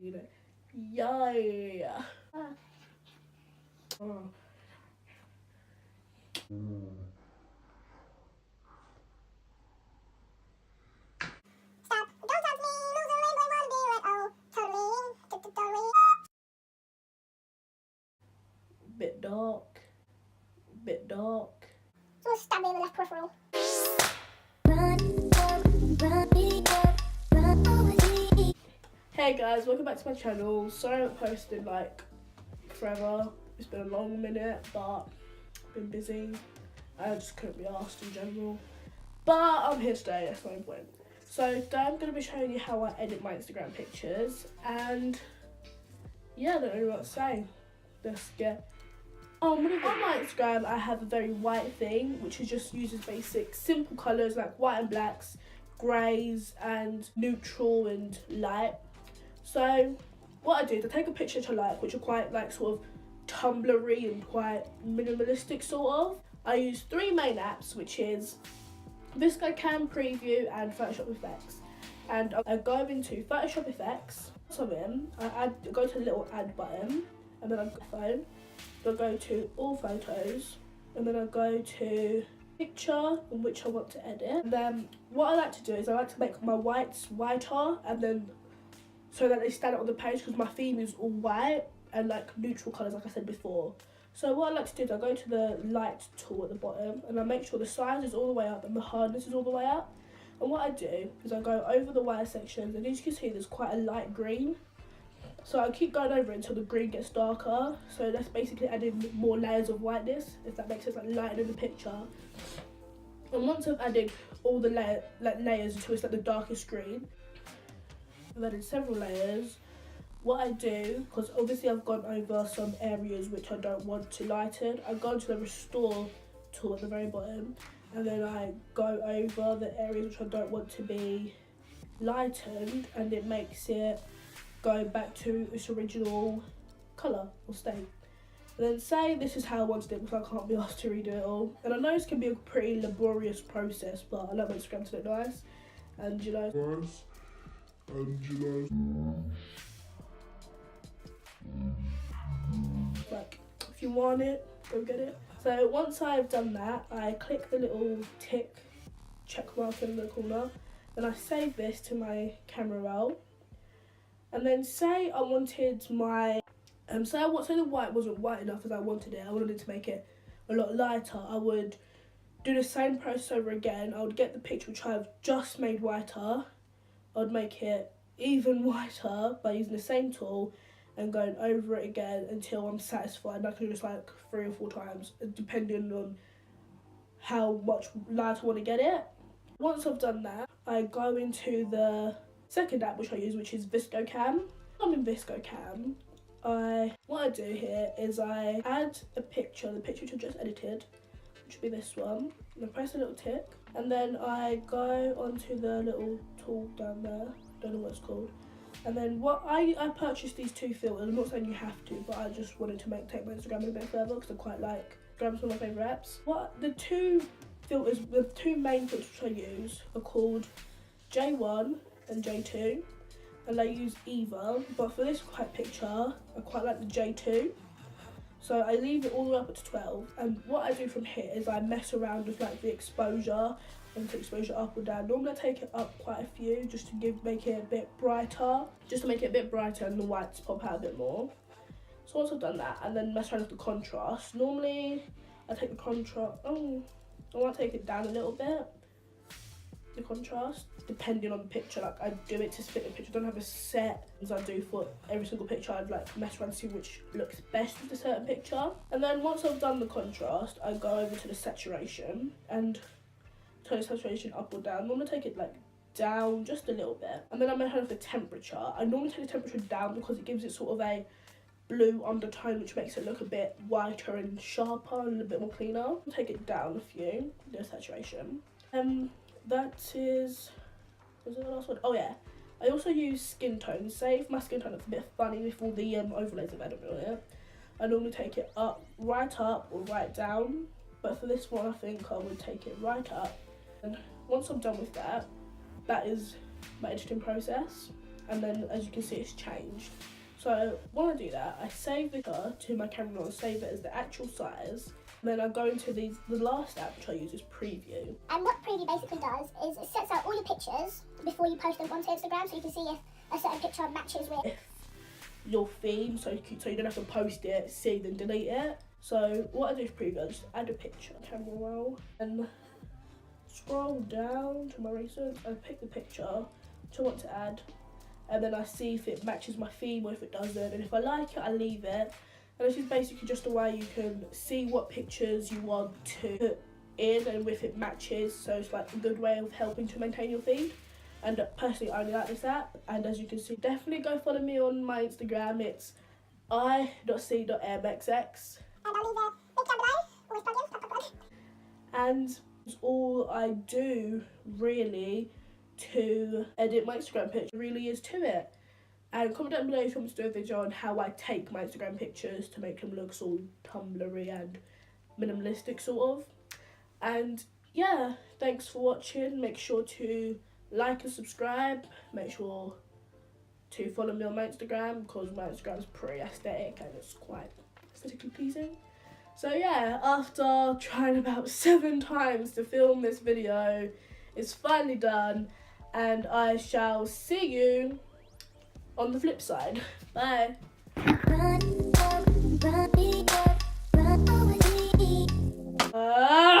You know, yeah. Oh. Stop! Don't touch me! Loser rainbow wanna be right. Oh, totally. Bit dark. Bit dark. So stab me in the left peripheral. Hey guys, welcome back to my channel. Sorry I haven't posted like forever. It's been a long minute, but I've been busy. I just couldn't be asked in general. But I'm here today, that's my point. So today I'm going to be showing you how I edit my Instagram pictures, and yeah, I don't know what to say. Let's get on with it. On my Instagram I have a very white thing, which is just uses basic simple colours like white and blacks, greys and neutral and light. So what I do is I take a picture to like, which are quite like sort of Tumblr-y and quite minimalistic sort of. I use three main apps, which is VSCO Preview and Photoshop Effects. And I go into Photoshop Effects, so I go to the little add button, and then I go to phone, I go to all photos, and then I go to picture in which I want to edit. And then what I like to do is I like to make my whites whiter, and then so that they stand out on the page, because my theme is all white and like neutral colours like I said before. So what I like to do is I go to the light tool at the bottom and I make sure the size is all the way up and the hardness is all the way up. And what I do is I go over the wire sections, and as you can see there's quite a light green. So I keep going over it until the green gets darker. So that's basically adding more layers of whiteness, if that makes sense, like lightening the picture. And once I've added all the layers until it's like the darkest green, I've added several layers. What I do, because obviously I've gone over some areas which I don't want to lighten, I go to the restore tool at the very bottom, and then I go over the areas which I don't want to be lightened, and it makes it go back to its original colour or state. And then say this is how I wanted it, because I can't be asked to redo it all. And I know this can be a pretty laborious process, but I love my Instagram to look nice, and you know. Like, if you want it, go get it. So once I've done that, I click the little tick check mark in the corner, and I save this to my camera roll. And then say I wanted my, say the white wasn't white enough as I wanted it, I wanted to make it a lot lighter, I would do the same process over again. I would get the picture which I've just made whiter, I would make it even whiter by using the same tool and going over it again until I'm satisfied. And I can do this like 3 or 4 times, depending on how much light I want to get it. Once I've done that, I go into the second app which I use, which is VSCO. I'm in VSCO. What I do here is I add a picture, the picture which I just edited, which would be this one, and I press a little tick, and then I go onto the little tool down there, don't know what it's called. And then what I purchased these 2 filters. I'm not saying you have to, but I just wanted to take my Instagram a bit further because I quite like Instagram's one of my favourite apps. The 2 main filters which I use are called J1 and J2, and I use either. But for this type picture, I quite like the J2. So I leave it all the way up to 12, and what I do from here is I mess around with like the exposure, and to exposure up or down. Normally I take it up quite a few just to make it a bit brighter, and the whites pop out a bit more. So once I've done that, and then mess around with the contrast. Normally I take the contrast, I want to take it down a little bit, the contrast, depending on the picture. Like I do it to split the picture, I don't have a set as I do for every single picture. I'd like mess around to see which looks best with a certain picture. And then once I've done the contrast, I go over to the saturation and turn the saturation up or down. Normally take it like down just a little bit, and then I'm ahead of the temperature. I normally take the temperature down because it gives it sort of a blue undertone, which makes it look a bit whiter and sharper and a bit more cleaner. I'll take it down a few, the saturation. That is it the last one? Oh yeah, I also use skin tone. Say if my skin tone looks a bit funny with all the overlays I've added on it, I normally take it right up or right down, but for this one I think I would take it right up. And once I'm done with that, that is my editing process. and then as you can see it's changed. So when I do that, I save the picture to my camera roll and save it as the actual size. And then I go into the last app which I use is Preview. And what Preview basically does is it sets out all your pictures before you post them onto Instagram, so you can see if a certain picture matches with If your theme, so you don't have to post it, see then delete it. So what I do is Preview, I just add a picture, camera roll, and scroll down to my recent. I pick the picture which I want to add, and then I see if it matches my theme or if it doesn't, and if I like it I leave it. And this is basically just a way you can see what pictures you want to put in and if it matches, so it's like a good way of helping to maintain your feed. And personally I really like this app, and as you can see, definitely go follow me on my Instagram. It's i.c.mxx, and I'll leave a link down below, always plug in, and it's all I do really to edit my Instagram picture, really is to it. And comment down below if you want me to do a video on how I take my Instagram pictures to make them look all Tumblr-y and minimalistic sort of. And yeah, thanks for watching. Make sure to like and subscribe. Make sure to follow me on my Instagram because my Instagram is pretty aesthetic and it's quite aesthetically pleasing. So yeah, after trying about 7 times to film this video, it's finally done, and I shall see you on the flip side. Bye. run, run, run, run, run, run,